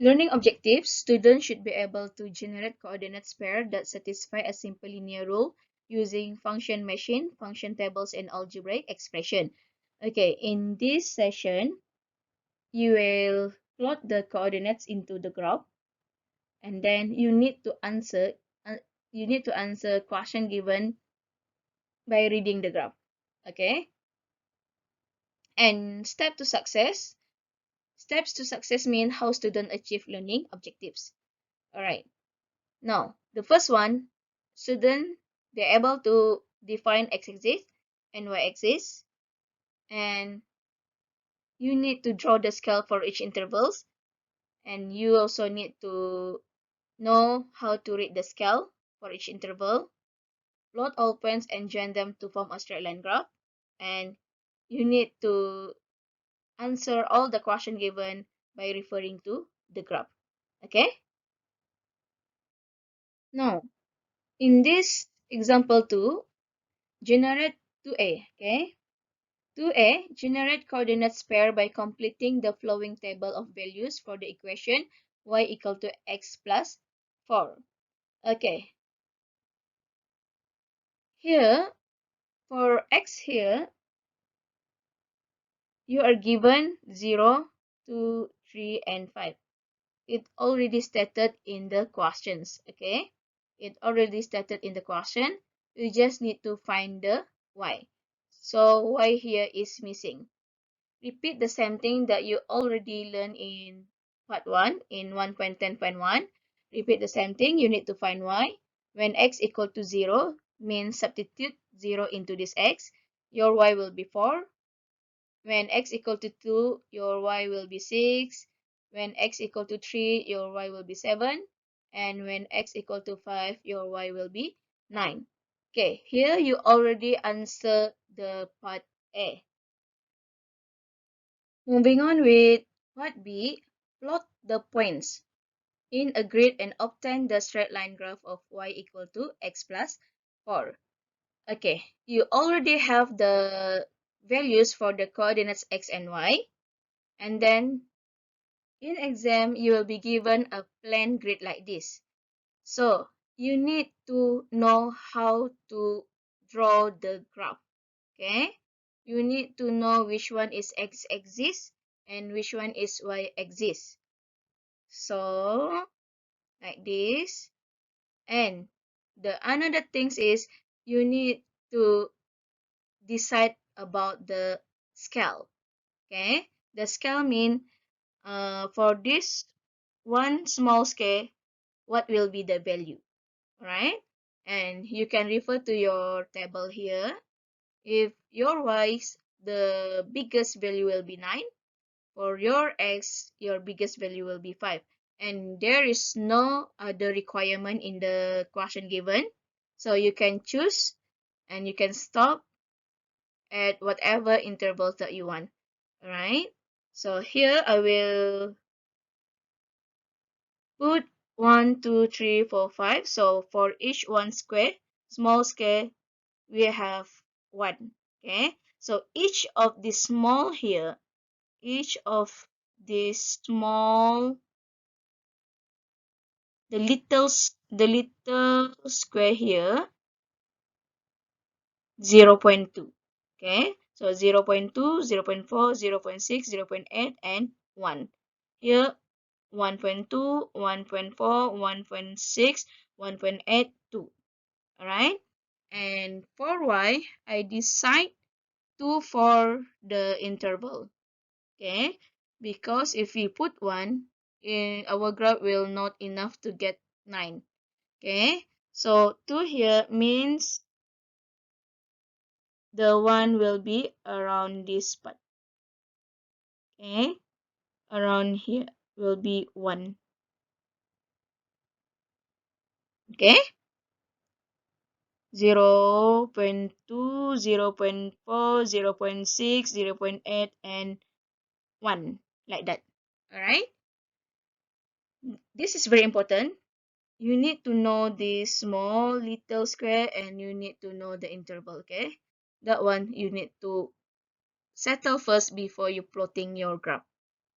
Learning objectives. Students should be able to generate coordinates pair that satisfy a simple linear rule using function machine, function tables, and algebraic expression. Okay, in this session, you will plot the coordinates into the graph, and then uh, you need to answer question given by reading the graph. Okay, and steps to success mean how students achieve learning objectives. All right, now the first one, student they're able to define x-axis and y-axis, and you need to draw the scale for each intervals, and you also need to know how to read the scale for each interval, plot all points and join them to form a straight line graph, and you need to answer all the question given by referring to the graph. Okay, now in this example 2, generate 2a. Okay, 2a, generate coordinates pair by completing the following table of values for the equation y equal to x plus 4. Okay, here for x here, you are given 0, 2, 3, and 5. It already stated in the questions. Okay, it already stated in the question. You just need to find the y. So y here is missing. Repeat the same thing that you already learned in part 1 in 1.10.1. Repeat the same thing. You need to find y. When x equal to 0 means substitute 0 into this x. Your y will be 4. When x equal to 2, your y will be 6. When x equal to 3, your y will be 7. And when x equal to 5, your y will be 9. Okay, here you already answer the part A. Moving on with part B, plot the points in a grid and obtain the straight line graph of y equal to x plus 4. Okay, you already have the values for the coordinates x and y, and then in exam you will be given a plain grid like this. So you need to know how to draw the graph. Okay, you need to know which one is x-axis and which one is y-axis. So like this, and the another things is you need to decide about the scale. Okay, the scale mean for this one small scale, what will be the value? Right, and you can refer to your table here. If your y, the biggest value will be 9. For your x, your biggest value will be 5. And there is no other requirement in the question given. So you can choose and you can stop at whatever intervals that you want. Alright. So here I will put 1, 2, 3, 4, 5. So for each one square, small square, we have 1. Okay. So each of the small here, each of this small, the little square here, 0.2. Okay, so 0.2, 0.4, 0.6, 0.8, and 1. Here 1.2, 1.4, 1.6, 1.8, 2. Alright, and for y, I decide 2 for the interval. Okay, because if we put 1, in our graph will not enough to get 9. Okay, so 2 here means the 1 will be around this part. Okay, around here will be 1. Okay, 0.2, 0.4, 0.6, 0.8, and 1, like that. Alright, this is very important. You need to know this small little square and you need to know the interval. Okay, that one you need to settle first before you plotting your graph.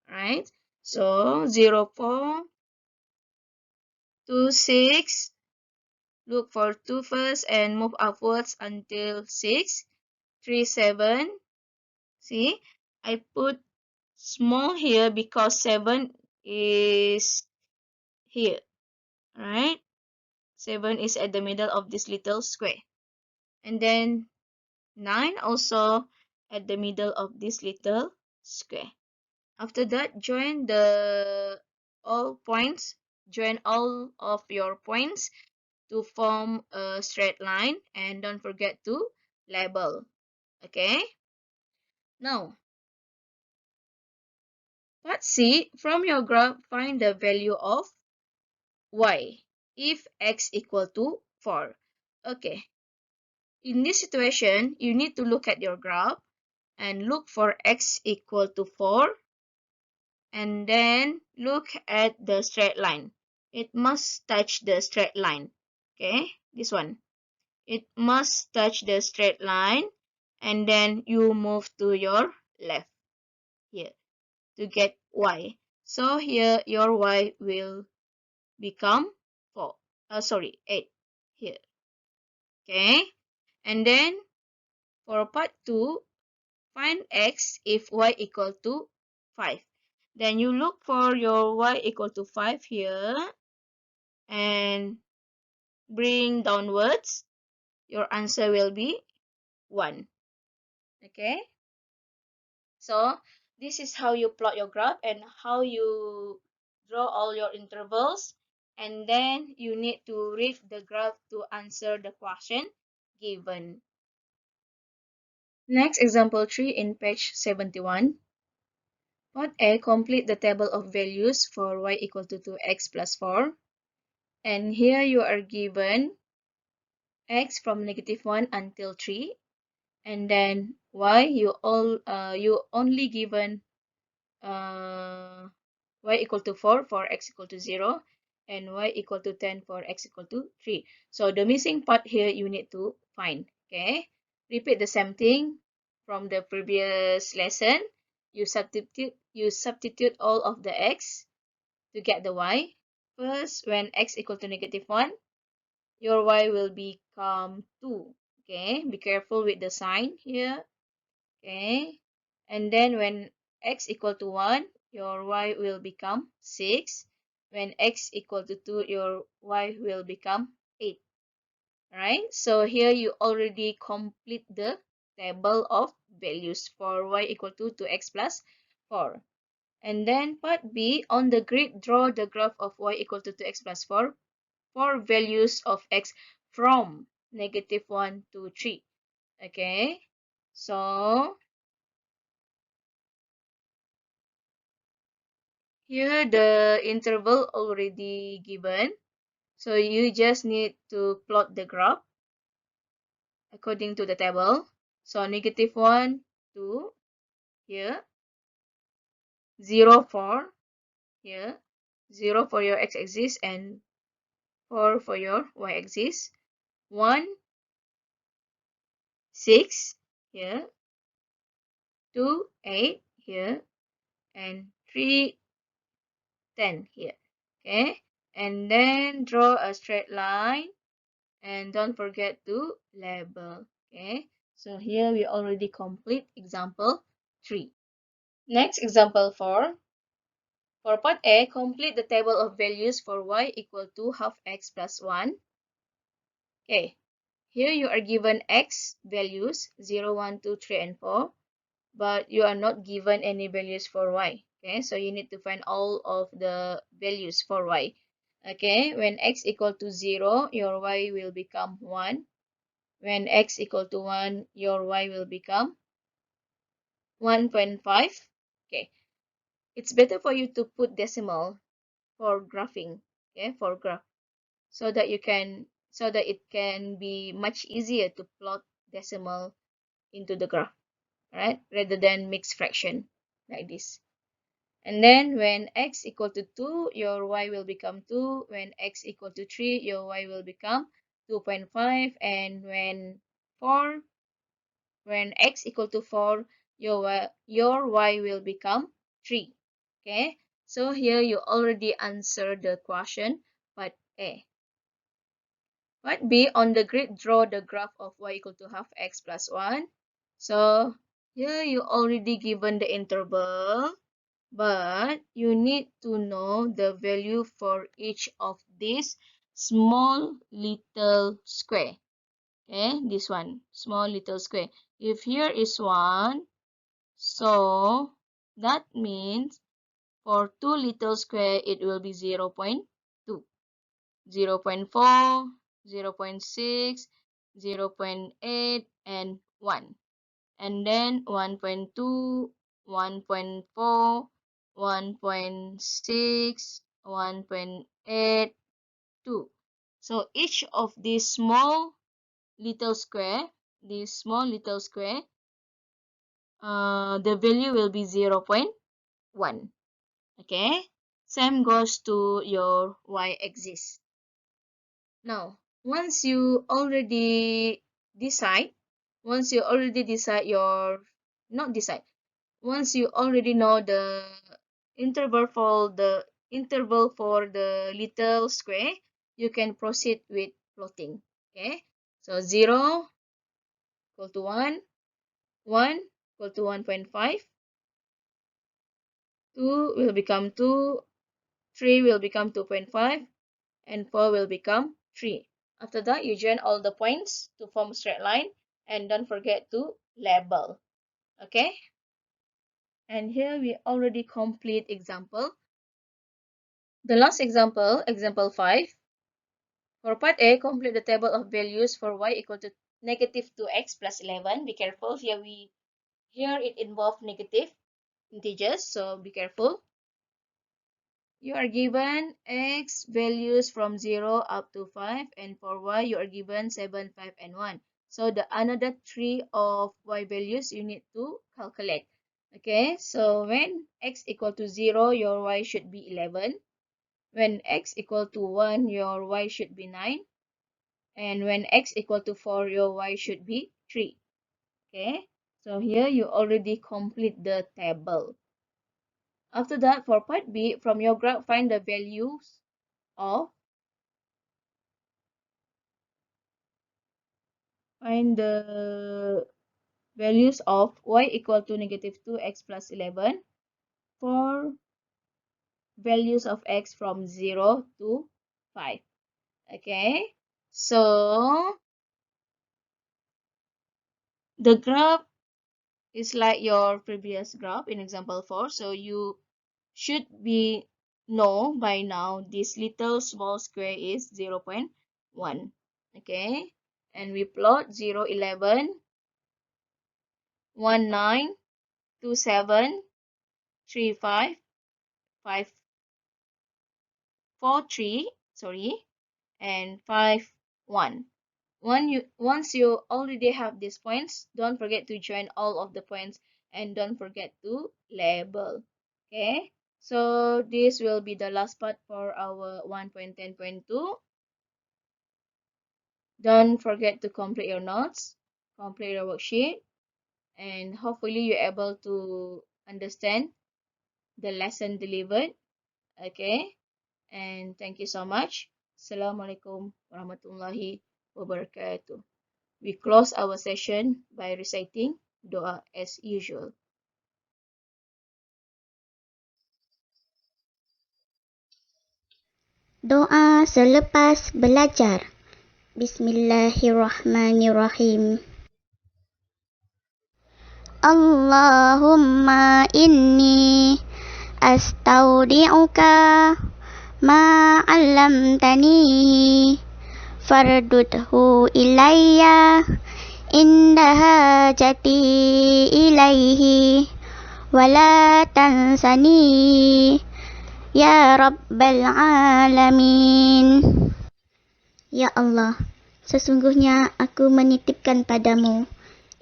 Right, So 0, 4, 2, 6. Look for 2 first and move upwards until 6. 3, 7. See, I put small here because 7 is here, right? 7 is at the middle of this little square. And then 9 also at the middle of this little square. After that, join all of your points to form a straight line, and don't forget to label. Okay? Now, part C, from your graph, find the value of y if x equal to 4. Okay. In this situation, you need to look at your graph and look for x equal to 4, and then look at the straight line. It must touch the straight line. Okay, this one. It must touch the straight line, and then you move to your left here to get y. So here your y will become 4. Sorry, 8 here. Okay, and then for part 2, find x if y equal to 5. Then you look for your y equal to 5 here and bring downwards. Your answer will be 1. Okay? So, this is how you plot your graph and how you draw all your intervals. And then you need to read the graph to answer the question given. Next, example 3 in page 71. Part A, complete the table of values for y equal to 2x plus 4. And here you are given x from -1 until 3. And then y, you only given y equal to 4 for x equal to 0. And y equal to 10 for x equal to 3. So the missing part here you need to find. Okay. Repeat the same thing from the previous lesson. You substitute all of the x to get the y. First, when x equal to -1, your y will become 2. Okay, be careful with the sign here. Okay, and then when x equal to 1, your y will become 6. When x equal to 2, your y will become 8. Alright, so here you already complete the table of values for y equal to 2x plus 4. And then part B, on the grid, draw the graph of y equal to 2x plus 4 for values of x from -1 to 3. Okay, so here the interval already given. So you just need to plot the graph according to the table. So -1 to here, 0 for here, 0 for your x-axis and 4 for your y-axis, 1, 6 here, 2, 8 here, and 3, 10 here. Okay, and then draw a straight line and don't forget to label. Okay, so here we already complete example 3. Next, example 4. For part A, complete the table of values for y equal to half x plus 1. Okay, here you are given x values 0, 1, 2, 3, and 4, but you are not given any values for y. Okay, so you need to find all of the values for y. Okay, when x equal to 0, your y will become 1. When x equal to 1, your y will become 1.5. Okay, it's better for you to put decimal for graphing, okay, for graph, so that it can be much easier to plot decimal into the graph, right, rather than mixed fraction like this. And then when x equal to 2, your y will become 2. When x equal to 3, your y will become 2.5. And when x equal to 4, your y will become 3. Okay, So here you already answered the question, part A. Part B, on the grid, draw the graph of y equal to half x plus 1. So here you already given the interval, but you need to know the value for each of these small little square. Okay, this one, small little square. If here is 1, so that means for 2 little square, it will be 0.2, 0.4, 0.6, 0.8, and 1. And then 1.2, 1.4, 1.6, 1.8, 2. So each of these small little square, the value will be 0.1. Okay, same goes to your y-axis. Now, once you already decide once you already know the interval for the little square, you can proceed with plotting. Okay, so 0 equal to 1, 1 equal to 1.5, 2 will become 2, 3 will become 2.5, and 4 will become 3. After that, you join all the points to form a straight line, and don't forget to label. Okay? And here we already complete example. The last example, example 5. For part A, complete the table of values for y equal to negative 2x plus 11. Be careful, here it involves negative integers, so be careful. You are given x values from 0 up to 5, and for y you are given 7, 5, and 1. So the another 3 of y values you need to calculate. Okay, so when x equal to 0, your y should be 11. When x equal to 1, your y should be 9. And when x equal to 4, your y should be 3. Okay, so here you already complete the table. After that, for part B, from your graph, find the values of y equal to negative 2x plus 11 for values of x from 0 to 5. Okay, so the graph is like your previous graph in example 4. So you should know by now this little small square is 0.1. Okay, and we plot 0, 11, 1, 9, 2, 7, 3, 5, 5, 4, 3, and 5, 1. Once you already have these points, don't forget to join all of the points and don't forget to label. Okay, so this will be the last part for our 1.10.2. Don't forget to complete your notes, complete your worksheet, and hopefully you're able to understand the lesson delivered. Okay, and thank you so much. Assalamualaikum warahmatullahi wabarakatuh. We close our session by reciting doa as usual. Doa selepas belajar. Bismillahirrahmanirrahim. Allahumma inni astaudi'uka ma 'allamtani fardudhu ilayya inda hajati ilaihi wala tansani ya rabbal alamin. Ya Allah, sesungguhnya aku menitipkan padamu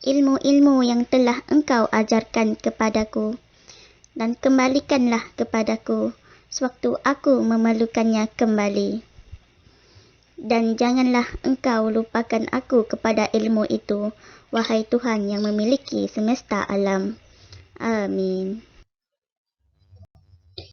ilmu-ilmu yang telah engkau ajarkan kepadaku, dan kembalikanlah kepadaku sewaktu aku memerlukannya kembali. Dan janganlah engkau lupakan aku kepada ilmu itu, wahai Tuhan yang memiliki semesta alam. Amin.